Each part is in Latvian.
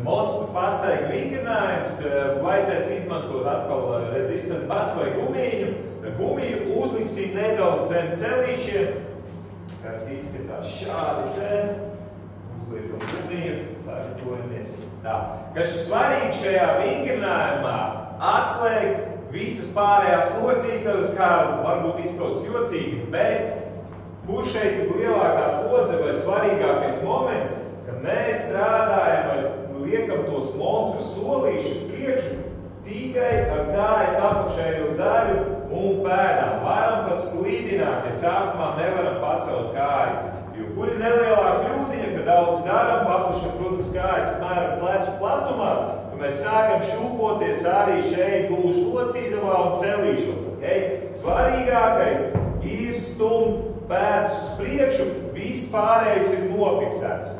monstru pastaigu vingrinājums. Vajadzēs izmantot atkal resistant bandu vai gumiju. Gumiju uzliksim nedaudz zem celīšiem, kas izskatās šādi te. Uzliekam gumiju, sagatavojamies. Tā. Kas ir svarīgi šajā vingrinājumā? Atslēgt visas pārējās locītavas, kā varbūt izklausās jocīgi, bet kur šeit ir lielākā slodze vai svarīgākais moments, kad mēs strādājam vai liekam tos monstru solīšus priekšu tikai ar kājas apakšējo daļu un pēdām. Varam pat slīdināt, ja sākumā nevaram pacelt kāju. Jo kur ir nelielā kļūdiņa, ka daudz daram, paplašam, protams, kājas apmēram plecu platumā, ka mēs sākam šūpoties arī šeit gluži locītavā un celīšos. Okay? Svarīgākais ir stumt pēdas uz priekšu, viss pārējais ir nofiksēts.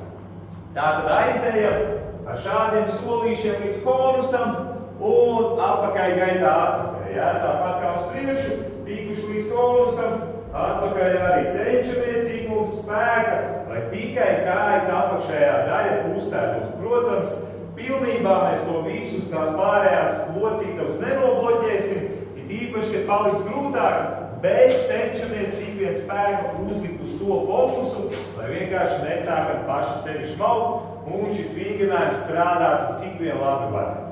Tātad aizējam ar šādiem solīšiem līdz konusam un atpakaļ gaitā atpakaļ. Ja? Tāpat kā uz priekšu, tikuši līdz konusam, atpakaļ arī cenšamies, cik mums spēka, lai tikai kājas apakšējā daļa kustētos. Protams, pilnībā mēs to visu tās pārējās locītavas nenobloķēsim, ir īpaši, kad paliks grūtāk, bet cenšamies cik vien spēka uzlikt uz to fokusu, lai vienkārši nesākam paši sevi šmaukt un šis vingrinājums strādātu cik vien labi var.